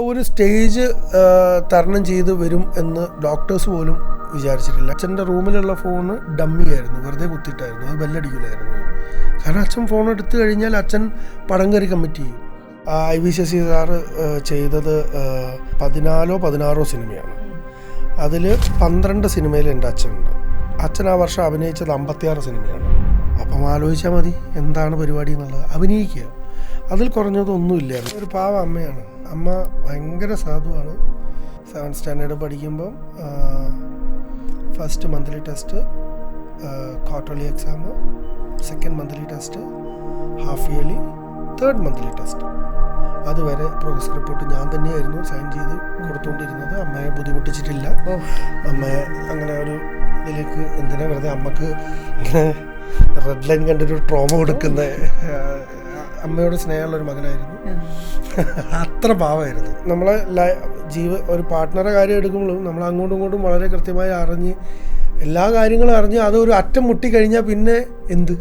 ഒരു സ്റ്റേജ് തരണം ചെയ്ത് വരും എന്ന് ഡോക്ടേഴ്സ് പോലും വിചാരിച്ചിട്ടില്ല. അച്ഛൻ്റെ റൂമിലുള്ള ഫോണ് ഡമ്മി ആയിരുന്നു, വെറുതെ കുത്തിയിട്ടായിരുന്നു, അത് ബെല്ലടിക്കില്ലായിരുന്നു. കാരണം അച്ഛൻ ഫോൺ എടുത്തു കഴിഞ്ഞാൽ അച്ഛൻ പടം കയറി കമ്മിറ്റ് ചെയ്യും. IV ശശി സാറ് ചെയ്തത് 14 സിനിമയാണ്. അതിൽ 12 സിനിമയിൽ എൻ്റെ അച്ഛനുണ്ട്. അച്ഛൻ ആ വർഷം അഭിനയിച്ചത് 56 സിനിമയാണ്. അപ്പം ആലോചിച്ചാൽ മതി എന്താണ് പരിപാടി എന്നുള്ളത്. അഭിനയിക്കുക, അതിൽ കുറഞ്ഞതൊന്നുമില്ലായിരുന്നു. ഒരു പാവ അമ്മയാണ്. അമ്മ ഭയങ്കര സാധുവാണ്. 7th സ്റ്റാൻഡേർഡ് പഠിക്കുമ്പം first monthly test, quarterly exam, second monthly test, half yearly, third monthly test, അതുവരെ പ്രോഗ്രസ് റിപ്പോർട്ട് ഞാൻ തന്നെയായിരുന്നു സൈൻ ചെയ്ത് കൊടുത്തുകൊണ്ടിരുന്നത്. അമ്മയെ ബുദ്ധിമുട്ടിച്ചിട്ടില്ല. അമ്മയെ അങ്ങനെ ഒരു ഇതിലേക്ക് എന്തിനാ വെറുതെ അമ്മക്ക് ഇങ്ങനെ റെഡ് ലൈൻ കണ്ടൊരു ട്രോമ കൊടുക്കുന്ന അമ്മയോട് സ്നേഹമുള്ളൊരു മകനായിരുന്നു. അത്ര പാവമായിരുന്നു. നമ്മളെ ഒരു പാർട്ട്ണറെ കാര്യം എടുക്കുമ്പോഴും നമ്മൾ അങ്ങോട്ടും ഇങ്ങോട്ടും വളരെ കൃത്യമായി അറിഞ്ഞ് എല്ലാ കാര്യങ്ങളും അറിഞ്ഞ് അതൊരു അറ്റം മുട്ടിക്കഴിഞ്ഞാൽ പിന്നെ എന്ത്?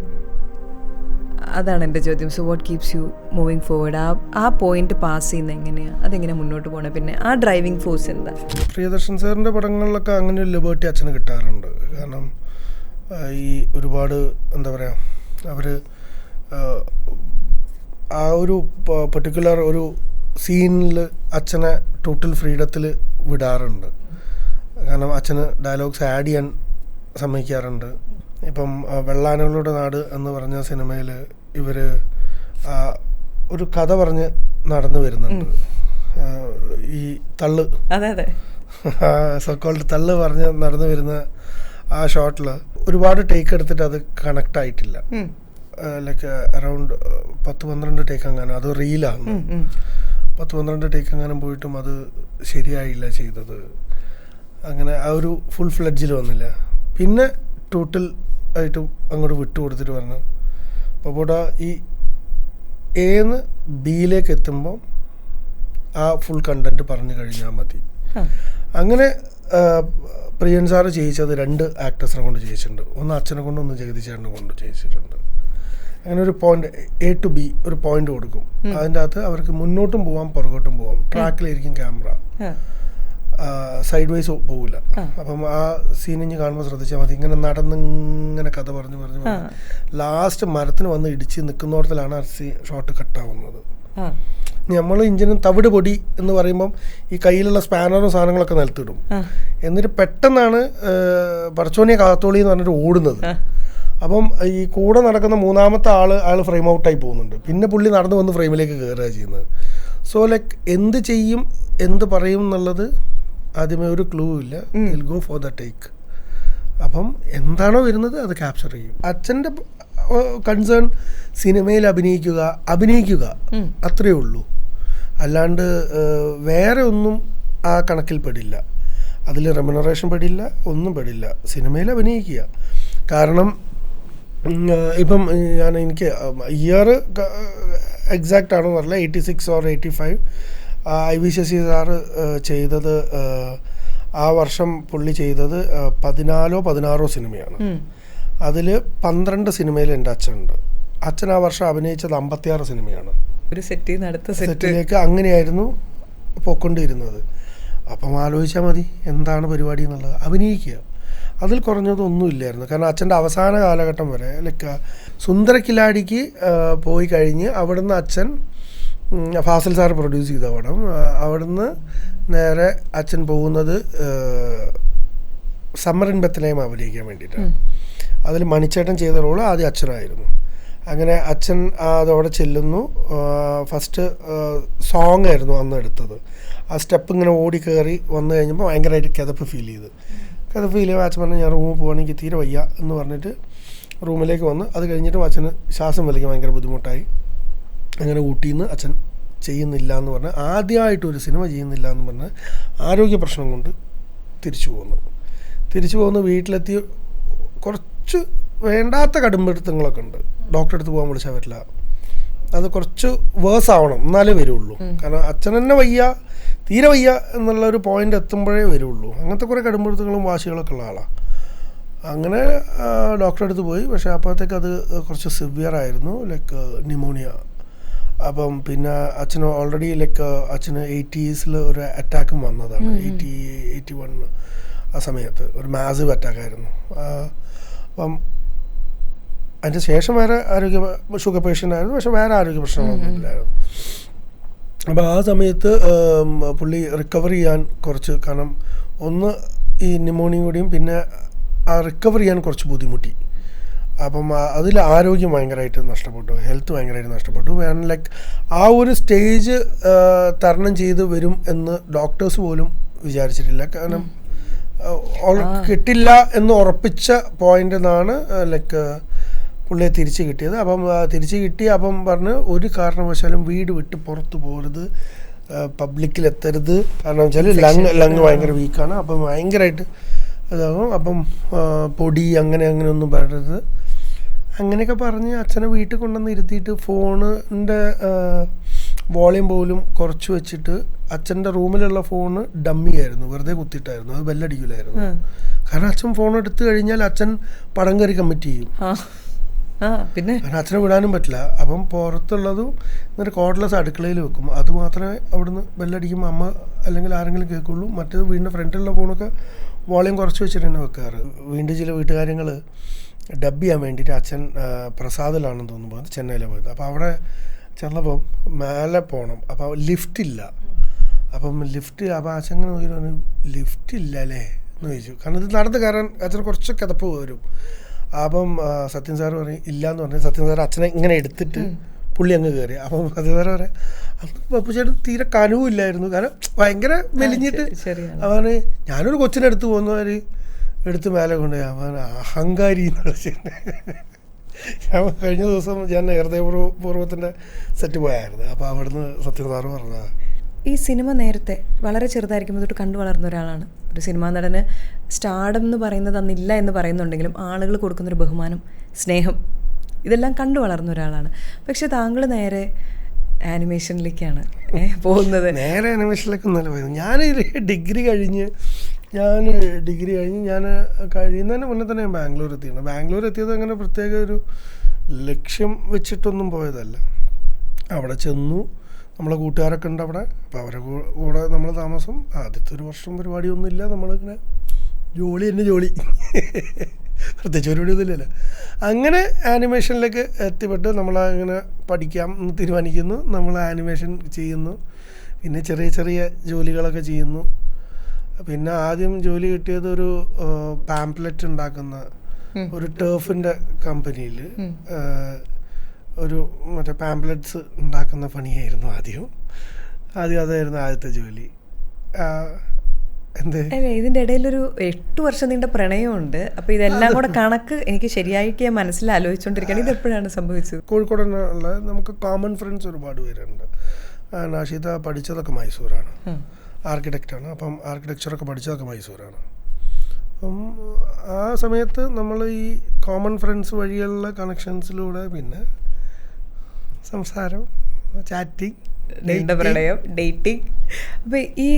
അതാണ് എൻ്റെ ചോദ്യം. So what keeps you moving forward? ആ പോയിന്റ് പാസ് ചെയ്യുന്നത് എങ്ങനെയാണ്? അതെങ്ങനെ മുന്നോട്ട് പോകണം? പിന്നെ ആ ഡ്രൈവിംഗ് ഫോഴ്സ് എന്താ? പ്രിയദർശൻ സാറിൻ്റെ പടങ്ങളിലൊക്കെ അങ്ങനെ ഒരു ലിബർട്ടി അച്ഛന് കിട്ടാറുണ്ട്. കാരണം ഈ ഒരുപാട് എന്താ പറയുക, അവർ ആ ഒരു പെർട്ടിക്കുലർ ഒരു സീനിൽ അച്ഛനെ ടോട്ടൽ ഫ്രീഡത്തിൽ വിടാറുണ്ട്. കാരണം അച്ഛന് ഡയലോഗ്സ് ആഡ് ചെയ്യാൻ സമ്മതിക്കാറുണ്ട്. ഇപ്പം വെള്ളാനകളുടെ നാട് എന്ന് പറഞ്ഞ സിനിമയിൽ ഇവർ ഒരു കഥ പറഞ്ഞ് നടന്നു വരുന്നുണ്ട്. ഈ തള്ള്, സോക്കോൾഡ് തള്ള് പറഞ്ഞ് നടന്നു വരുന്ന ആ ഷോട്ടിൽ ഒരുപാട് ടേക്ക് എടുത്തിട്ട് അത് കണക്ട് ആയിട്ടില്ല. ലൈക്ക് അറൗണ്ട് 10-12 ടേക്ക് അങ്ങനെ, അത് റീലാണ്. 10-12 ടേക്ക് അങ്ങനെ പോയിട്ടും അത് ശരിയായില്ല ചെയ്തത്. അങ്ങനെ ആ ഒരു ഫുൾ ഫ്ലെഡ്ജിൽ വന്നില്ല. പിന്നെ ടോട്ടൽ ആയിട്ടും അങ്ങോട്ട് വിട്ടുകൊടുത്തിട്ട് പറഞ്ഞു, അപ്പോൾ ഈ എന്ന് ബിയിലേക്ക് എത്തുമ്പോൾ ആ ഫുൾ കണ്ടന്റ് പറഞ്ഞു കഴിഞ്ഞാൽ മതി. അങ്ങനെ പ്രിയൻ സാറ് ചെയ്യിച്ചത് 2 ആക്ടേഴ്സിനെ കൊണ്ട് ചെയ്യിച്ചിട്ടുണ്ട്. ഒന്ന് അച്ഛനെ കൊണ്ട്, ഒന്ന് ജഗതി ചേട്ടനെ കൊണ്ട് ചെയ്യിച്ചിട്ടുണ്ട്. അങ്ങനെ ഒരു പോയിന്റ് A to B ഒരു പോയിന്റ് കൊടുക്കും. അതിൻ്റെ അകത്ത് അവർക്ക് മുന്നോട്ടും പോവാം പുറകോട്ടും പോവാം. ട്രാക്കിലായിരിക്കും ക്യാമറ, സൈഡ് വൈസ് പോവില്ല. അപ്പം ആ സീനിഞ്ഞ് കാണുമ്പോൾ ശ്രദ്ധിച്ചാൽ മതി. ഇങ്ങനെ നടന്നിങ്ങനെ കഥ പറഞ്ഞ് ലാസ്റ്റ് മരത്തിന് വന്ന് ഇടിച്ച് നിൽക്കുന്നിടത്തിലാണ് ആ ഷോട്ട് കട്ടാവുന്നത്. നമ്മൾ ഇഞ്ചിനും തവിട് പൊടി എന്ന് പറയുമ്പം ഈ കയ്യിലുള്ള സ്പാനറും സാധനങ്ങളൊക്കെ നിലത്തിടും. എന്നിട്ട് പെട്ടെന്നാണ് പടച്ചോനിയെ കാത്തോളി എന്ന് പറഞ്ഞിട്ട് ഓടുന്നത്. അപ്പം ഈ കൂടെ നടക്കുന്ന മൂന്നാമത്തെ ആൾ ഫ്രെയിം ഔട്ടായി പോകുന്നുണ്ട്. പിന്നെ പുള്ളി നടന്നു വന്ന് ഫ്രെയിമിലേക്ക് കയറുക ചെയ്യുന്നത്. സോ ലൈക്ക് എന്ത് ചെയ്യും, എന്ത് പറയും എന്നുള്ളത് ആദ്യമേ ഒരു ക്ലൂ ഇല്ല. Will go for the take. അപ്പം എന്താണോ വരുന്നത് അത് ക്യാപ്ചർ ചെയ്യും. അച്ഛൻ്റെ കൺസേൺ സിനിമയിൽ അഭിനയിക്കുക അത്രയേ ഉള്ളൂ. അല്ലാണ്ട് വേറെ ഒന്നും ആ കണക്കിൽ പെടില്ല. അതിൽ റെമ്യൂണറേഷൻ പെടില്ല, ഒന്നും പെടില്ല. സിനിമയിൽ അഭിനയിക്കുക. കാരണം ഇപ്പം എനിക്ക് ഇയർ എക്സാക്റ്റ് ആണോ എന്നറിയില്ല, 86 or 85 IV ശശി സാറ് ചെയ്തത് ആ വർഷം പുള്ളി ചെയ്തത് 14 സിനിമയാണ്. അതിൽ 12 സിനിമയിൽ എൻ്റെ അച്ഛനുണ്ട്. അച്ഛൻ ആ വർഷം അഭിനയിച്ചത് 56 സിനിമയാണ്. ഒരു സെറ്റിലേക്ക് അങ്ങനെയായിരുന്നു പോയിക്കൊണ്ടിരുന്നത്. അപ്പം ആലോചിച്ചാൽ മതി എന്താണ് പരിപാടി എന്നുള്ളത്. അഭിനയിക്കുക, അതിൽ കുറഞ്ഞതൊന്നുമില്ലായിരുന്നു. കാരണം അച്ഛൻ്റെ അവസാന കാലഘട്ടം വരെ ലൈക്ക് സുന്ദരക്കിലാടിക്ക് പോയി കഴിഞ്ഞ് അവിടുന്ന് അച്ഛൻ ഫാസിൽ സാർ പ്രൊഡ്യൂസ് ചെയ്ത പടം, അവിടുന്ന് നേരെ അച്ഛൻ പോകുന്നത് സമ്മർ ഇൻ ബെത്ലഹേം അഭിനയിക്കാൻ വേണ്ടിയിട്ടാണ്. അതിൽ മണിച്ചേട്ടൻ ചെയ്ത റോള് ആദ്യം അച്ഛനായിരുന്നു. അങ്ങനെ അച്ഛൻ അതവിടെ ചെല്ലുന്നു. ഫസ്റ്റ് സോങ് ആയിരുന്നു അന്ന് എടുത്തത്. ആ സ്റ്റെപ്പ് ഇങ്ങനെ ഓടി കയറി വന്നു കഴിഞ്ഞപ്പോൾ ഭയങ്കരമായിട്ട് കിതപ്പ് ഫീൽ ചെയ്ത് അച്ഛൻ പറഞ്ഞു, ഞാൻ റൂമിൽ പോകണമെങ്കിൽ തീരെ വയ്യ എന്ന് പറഞ്ഞിട്ട് റൂമിലേക്ക് വന്ന് അത് കഴിഞ്ഞിട്ട് അച്ഛന് ശ്വാസം വലിക്കാൻ ഭയങ്കര ബുദ്ധിമുട്ടായി. അങ്ങനെ ഊട്ടിയിൽ നിന്ന് അച്ഛൻ ചെയ്യുന്നില്ല എന്ന് പറഞ്ഞ്, ആദ്യമായിട്ടൊരു സിനിമ ചെയ്യുന്നില്ല എന്ന് പറഞ്ഞ് ആരോഗ്യ പ്രശ്നം കൊണ്ട് തിരിച്ചു പോകുന്നു. വീട്ടിലെത്തി കുറച്ച് വേണ്ടാത്ത കടുംപിടുത്തങ്ങളൊക്കെ ഉണ്ട്. ഡോക്ടറെ അടുത്ത് പോകാൻ വിളിച്ചാൽ പറ്റില്ല. അത് കുറച്ച് വേഴ്സ് ആവണം എന്നാലേ വരുള്ളൂ. കാരണം അച്ഛൻ തന്നെ തീരെ വയ്യ എന്നുള്ളൊരു പോയിന്റ് എത്തുമ്പോഴേ വരുള്ളൂ. അങ്ങനത്തെ കുറേ കടുംപിടുത്തങ്ങളും വാശികളൊക്കെ ഉള്ള ആളാണ്. അങ്ങനെ ഡോക്ടറെ അടുത്ത് പോയി. പക്ഷേ അപ്പോഴത്തേക്ക് അത് കുറച്ച് സിവിയർ ആയിരുന്നു, ലൈക്ക് ന്യൂമോണിയ. അപ്പം പിന്നെ അച്ഛന് ഓൾറെഡി ലൈക്ക് അച്ഛന് 80s ഒരു അറ്റാക്കും വന്നതാണ്, 81 ആ സമയത്ത് ഒരു മാസീവ് അറ്റാക്കായിരുന്നു. അപ്പം അതിന് ശേഷം വേറെ ഷുഗർ പേഷ്യൻ്റ് ആയിരുന്നു, പക്ഷെ വേറെ ആരോഗ്യ പ്രശ്നങ്ങളൊന്നും ഇല്ലായിരുന്നു. അപ്പോൾ ആ സമയത്ത് പുള്ളി റിക്കവർ ചെയ്യാൻ കുറച്ച്, കാരണം ഒന്ന് ഈ ന്യൂമോണിയ കൂടിയും പിന്നെ ആ റിക്കവർ ചെയ്യാൻ കുറച്ച് ബുദ്ധിമുട്ടി. അപ്പം അതിൽ ആരോഗ്യം ഭയങ്കരമായിട്ട് നഷ്ടപ്പെട്ടു, ഹെൽത്ത് ഭയങ്കരമായിട്ട് നഷ്ടപ്പെട്ടു. ലൈക്ക് ആ ഒരു സ്റ്റേജ് തരണം ചെയ്ത് വരും എന്ന് ഡോക്ടേഴ്സ് പോലും വിചാരിച്ചിട്ടില്ല. കാരണം കിട്ടില്ല എന്ന് ഉറപ്പിച്ച പോയിന്റ് നിന്നാണ് ലൈക്ക് പുള്ളിയെ തിരിച്ച് കിട്ടിയത്. അപ്പം തിരിച്ച് കിട്ടി. അപ്പം പറഞ്ഞ് ഒരു കാരണവശാലും വീട് വിട്ട് പുറത്ത് പോകരുത്, പബ്ലിക്കിലെത്തരുത്, കാരണം വെച്ചാൽ ലങ് ഭയങ്കര വീക്കാണ്, അപ്പം ഭയങ്കരമായിട്ട് ഇതാകും, അപ്പം പൊടി അങ്ങനെയൊന്നും പറയരുത്, അങ്ങനെയൊക്കെ പറഞ്ഞ് അച്ഛനെ വീട്ടിൽ കൊണ്ടുവന്ന് ഇരുത്തിയിട്ട് ഫോണിൻ്റെ വോളിയം പോലും കുറച്ച് വെച്ചിട്ട്, അച്ഛൻ്റെ റൂമിലുള്ള ഫോണ് ഡമ്മി ആയിരുന്നു, വെറുതെ കുത്തിയിട്ടായിരുന്നു, അത് ബെല്ലടിക്കില്ലായിരുന്നു. കാരണം അച്ഛൻ ഫോൺ എടുത്തു കഴിഞ്ഞാൽ അച്ഛൻ പടം കയറി കമ്മിറ്റ് ചെയ്യും, പിന്നെ അച്ഛനെ വിടാനും പറ്റില്ല. അപ്പം പുറത്തുള്ളതും എന്നിട്ട് കോർഡ്ലെസ് അടുക്കളയിൽ വെക്കും, അത് മാത്രമേ അവിടുന്ന് ബെല്ലടിക്കുമ്പോൾ അമ്മ അല്ലെങ്കിൽ ആരെങ്കിലും കേൾക്കുള്ളൂ. മറ്റേത് വീടിൻ്റെ ഫ്രണ്ടിലുള്ള ഫോണൊക്കെ വോളിയം കുറച്ച് വെച്ചിട്ട് തന്നെ വെക്കാറ്. വീണ്ടും ചില വീട്ടുകാര്യങ്ങൾ ഡബ് ചെയ്യാൻ വേണ്ടിയിട്ട് അച്ഛൻ പ്രസാദിലാണെന്ന് തോന്നുമ്പോൾ ചെന്നൈയിലാണ് പോയത്. അപ്പോൾ അവിടെ ചെന്നപ്പം മേലെ പോകണം, അപ്പോൾ ലിഫ്റ്റില്ല. അപ്പം അപ്പോൾ അച്ഛൻ ഇങ്ങനെ നോക്കി പറഞ്ഞു, ലിഫ്റ്റ് ഇല്ല അല്ലേ എന്ന് ചോദിച്ചു. കാരണം ഇത് നടന്ന് കയറാൻ അച്ഛൻ കുറച്ച് കിതപ്പ് വരും. അപ്പം സത്യൻ സാറ് പറയും ഇല്ല എന്ന് പറഞ്ഞു. സത്യൻ സാർ അച്ഛനെ ഇങ്ങനെ എടുത്തിട്ട് പുള്ളി അങ്ങ് കയറി. അപ്പം സത്യൻ സാറ് പറയാം അന്ന് പപ്പുചേട്ടൻ തീരെ കനവുമില്ലായിരുന്നു, കാരണം ഭയങ്കര മെലിഞ്ഞിട്ട്. അവൻ ഞാനൊരു കൊച്ചിനെ എടുത്ത് പോകുന്നവർ എടുത്ത് മേലെ കൊണ്ടുപോയി, അവൻ അഹങ്കാരി എന്ന് വിളിച്ചിട്ട്. ഞാൻ കഴിഞ്ഞ ദിവസം ഞാൻ ഹൃദയപൂർവ്വത്തിൻ്റെ സെറ്റ് പോയായിരുന്നു. അപ്പോൾ അവിടുന്ന് സത്യൻ സാറ് പറഞ്ഞതാണ്, ഈ സിനിമ നേരത്തെ വളരെ ചെറുതായിരിക്കുമ്പോൾ തൊട്ട് കണ്ടു വളർന്ന ഒരാളാണ്. ഒരു സിനിമാ നടന് സ്റ്റാർഡം എന്ന് പറയുന്നത് അന്നില്ല എന്ന് പറയുന്നുണ്ടെങ്കിലും ആളുകൾ കൊടുക്കുന്നൊരു ബഹുമാനം, സ്നേഹം, ഇതെല്ലാം കണ്ടു വളർന്ന ഒരാളാണ്. പക്ഷെ താങ്കൾ നേരെ ആനിമേഷനിലേക്കാണ് പോകുന്നത്. നേരെ ആനിമേഷനിലേക്ക് ഒന്നല്ല പോയത്. ഞാൻ ഡിഗ്രി കഴിഞ്ഞ് ഞാൻ കഴിയുന്നതിന് മുന്നേ തന്നെ ഞാൻ ബാംഗ്ലൂർ എത്തിയിരുന്നു. ബാംഗ്ലൂർ എത്തിയത് അങ്ങനെ പ്രത്യേക ഒരു ലക്ഷ്യം വെച്ചിട്ടൊന്നും പോയതല്ല. അവിടെ ചെന്നു, നമ്മളെ കൂട്ടുകാരൊക്കെ ഉണ്ട് അവിടെ, അപ്പോൾ അവരെ കൂടെ നമ്മൾ താമസം. ആദ്യത്തെ ഒരു വർഷം പരിപാടിയൊന്നുമില്ല, നമ്മളിങ്ങനെ ജോലി പ്രത്യേകിച്ച് പരിപാടിയൊന്നുമില്ലല്ലോ. അങ്ങനെ ആനിമേഷനിലേക്ക് എത്തിപ്പെട്ട് നമ്മളങ്ങനെ പഠിക്കാം എന്ന് തീരുമാനിക്കുന്നു. നമ്മൾ ആനിമേഷൻ ചെയ്യുന്നു, പിന്നെ ചെറിയ ചെറിയ ജോലികളൊക്കെ ചെയ്യുന്നു. പിന്നെ ആദ്യം ജോലി കിട്ടിയത് ഒരു പാംപ്ലെറ്റ് ഉണ്ടാക്കുന്ന ഒരു ടേഫിൻ്റെ കമ്പനിയിൽ ഒരു മറ്റേ പാംപ്ലെറ്റ്സ് ഉണ്ടാക്കുന്ന പണിയായിരുന്നു ആദ്യം അതായിരുന്നു ആദ്യത്തെ ജോലി. ഇതിന്റെ ഇടയിലൊരു 8 വർഷം നീണ്ട പ്രണയമുണ്ട്. അപ്പൊ ഇതെല്ലാം കൂടെ കണക്ക് എനിക്ക് ശരിയായിട്ട് ഞാൻ മനസ്സിൽ ആലോചിച്ചുകൊണ്ടിരിക്കുകയാണ്. ഇത് എപ്പോഴാണ് സംഭവിച്ചത്? കോഴിക്കോട് ഉള്ള നമുക്ക് കോമൺ ഫ്രണ്ട്സ് ഒരുപാട് പേരുണ്ട്. നാഷിത പഠിച്ചതൊക്കെ മൈസൂരാണ്, ആർക്കിടെക്റ്റാണ്. അപ്പം ആർക്കിടെക്ചറൊക്കെ പഠിച്ചതൊക്കെ മൈസൂരാണ്. അപ്പം ആ സമയത്ത് നമ്മൾ ഈ കോമൺ ഫ്രണ്ട്സ് വഴിയുള്ള കണക്ഷൻസിലൂടെ പിന്നെ സംസാരം, ചാറ്റിങ്, പ്രണയം, ഡേറ്റിംഗ്. അപ്പോൾ ഈ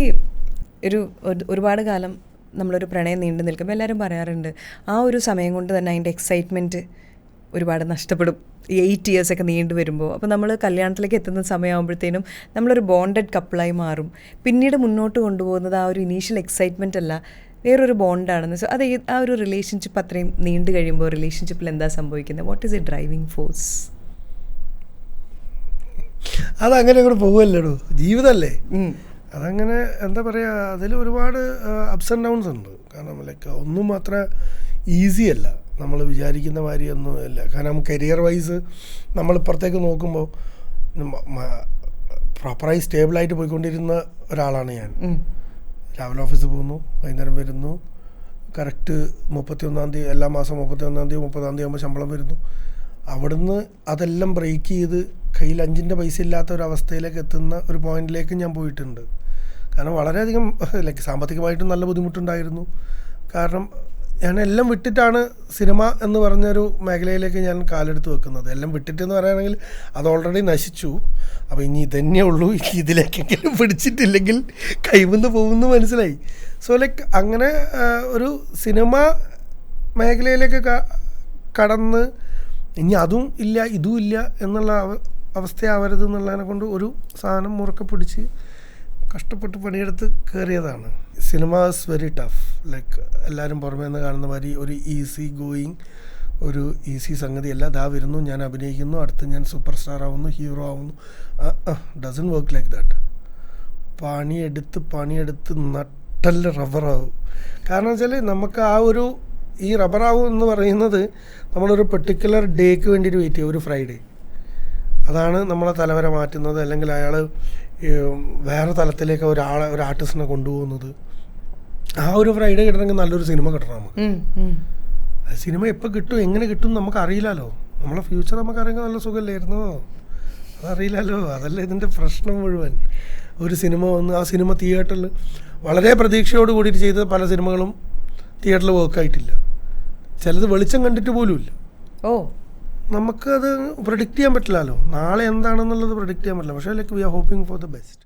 ഒരുപാട് കാലം നമ്മളൊരു പ്രണയം നീണ്ടു നിൽക്കുമ്പോൾ എല്ലാവരും പറയാറുണ്ട് ആ ഒരു സമയം കൊണ്ട് തന്നെ അതിൻ്റെ എക്സൈറ്റ്മെൻറ്റ് ഒരുപാട് നഷ്ടപ്പെടും, ഈ 8 years ഒക്കെ നീണ്ടു വരുമ്പോൾ. അപ്പോൾ നമ്മൾ കല്യാണത്തിലേക്ക് എത്തുന്ന സമയമാകുമ്പോഴത്തേനും നമ്മളൊരു ബോണ്ടഡ് കപ്പിളായി മാറും. പിന്നീട് മുന്നോട്ട് കൊണ്ടുപോകുന്നത് ആ ഒരു ഇനീഷ്യൽ എക്സൈറ്റ്മെൻ്റ് അല്ല, വേറൊരു ബോണ്ടാണെന്ന്. സോ അത് ആ ഒരു റിലേഷൻഷിപ്പ് അത്രയും നീണ്ടു കഴിയുമ്പോൾ റിലേഷൻഷിപ്പിൽ എന്താ സംഭവിക്കുന്നത്? What is A driving force? അതങ്ങനെ കൂടെ പോകുമല്ലോ, ജീവിതമല്ലേ. അതങ്ങനെ എന്താ പറയുക, അതിൽ ഒരുപാട് അപ്സ് ആൻഡ് ഡൗൺസ് ഉണ്ട്. കാരണം ലൈക്ക് ഒന്നും അത്ര ഈസി അല്ല, നമ്മൾ വിചാരിക്കുന്ന മാതിരിയൊന്നും ഇല്ല. കാരണം കരിയർ വൈസ് നമ്മളിപ്പുറത്തേക്ക് നോക്കുമ്പോൾ പ്രോപ്പറായി സ്റ്റേബിളായിട്ട് പോയിക്കൊണ്ടിരുന്ന ഒരാളാണ് ഞാൻ. രാവിലെ ഓഫീസിൽ പോകുന്നു, വൈകുന്നേരം വരുന്നു, കറക്റ്റ് 31-ാം തീയതി എല്ലാ മാസം 31-ാം തീയതി 30-ാം തീയതി ആകുമ്പോൾ ശമ്പളം വരുന്നു. അവിടുന്ന് അതെല്ലാം ബ്രേക്ക് ചെയ്ത് കയ്യിൽ 5 പൈസ ഇല്ലാത്ത ഒരവസ്ഥയിലേക്ക് എത്തുന്ന ഒരു പോയിന്റിലേക്ക് ഞാൻ പോയിട്ടുണ്ട്. കാരണം വളരെയധികം ലൈക്ക് സാമ്പത്തികമായിട്ടും നല്ല ബുദ്ധിമുട്ടുണ്ടായിരുന്നു. കാരണം ഞാൻ എല്ലാം വിട്ടിട്ടാണ് സിനിമ എന്ന് പറഞ്ഞൊരു മേഖലയിലേക്ക് ഞാൻ കാലെടുത്ത് വെക്കുന്നത്. എല്ലാം വിട്ടിട്ടെന്ന് പറയുകയാണെങ്കിൽ അത് ഓൾറെഡി നശിച്ചു. അപ്പോൾ ഇനി ഇതന്നെ ഉള്ളൂ, ഇതിലേക്കെങ്കിലും പിടിച്ചിട്ടില്ലെങ്കിൽ കൈവന്ന് പോകുമെന്ന് മനസ്സിലായി. സോ ലൈക്ക് അങ്ങനെ ഒരു സിനിമ മേഖലയിലേക്ക് കടന്ന് ഇനി അതും ഇല്ല ഇതും ഇല്ല എന്നുള്ള അവസ്ഥയാവരുത് എന്നുള്ളതിനെ കൊണ്ട് ഒരു സാധനം മുറുക്കെ പിടിച്ച് കഷ്ടപ്പെട്ട് പണിയെടുത്ത് കയറിയതാണ്. Cinema is very tough. Like എല്ലാവരും പുറമേ നിന്ന് കാണുന്ന മാതിരി ഒരു ഈസി ഗോയിങ്, ഒരു ഈസി സംഗതിയല്ല. ദാ വരുന്നു, ഞാൻ അഭിനയിക്കുന്നു, അടുത്ത് ഞാൻ സൂപ്പർ സ്റ്റാർ ആവുന്നു, ഹീറോ ആവുന്നു. Dozen work like that. പണിയെടുത്ത് നട്ടല് റബ്ബറാവും. കാരണം വെച്ചാൽ നമുക്ക് ആ ഒരു ഈ റബ്ബറാവും എന്ന് പറയുന്നത് നമ്മളൊരു പെർട്ടിക്കുലർ ഡേക്ക് വേണ്ടിയിട്ട് വെയിറ്റ് ചെയ്യും. ഒരു ഫ്രൈഡേ, അതാണ് നമ്മളെ തലവരെ മാറ്റുന്നത്. അല്ലെങ്കിൽ അയാൾ വേറെ തലത്തിലേക്ക് ഒരു ആർട്ടിസ്റ്റിനെ കൊണ്ടുപോകുന്നത്. ആ ഒരു ഫ്രൈഡേ കിട്ടണമെങ്കിൽ നല്ലൊരു സിനിമ കിട്ടണം നമുക്ക്. സിനിമ എപ്പോൾ കിട്ടും, എങ്ങനെ കിട്ടും നമുക്ക് അറിയില്ലല്ലോ. നമ്മളെ ഫ്യൂച്ചർ നമുക്കറിയാൻ നല്ല സുഖമല്ലായിരുന്നോ? അതറിയില്ലല്ലോ. അതല്ല ഇതിൻ്റെ പ്രശ്നം മുഴുവൻ. ഒരു സിനിമ വന്ന് ആ സിനിമ തിയേറ്ററിൽ വളരെ പ്രതീക്ഷയോട് കൂടിയിട്ട് ചെയ്ത പല സിനിമകളും തിയേറ്ററിൽ വർക്കായിട്ടില്ല. ചിലത് വെളിച്ചം കണ്ടിട്ട് പോലുമില്ല. നമുക്കത് പ്രെഡിക്റ്റ് ചെയ്യാൻ പറ്റില്ലല്ലോ. നാളെ എന്താണെന്നുള്ളത് പ്രെഡിക്റ്റ് ചെയ്യാൻ പറ്റില്ല. പക്ഷേ like we are hoping for the best.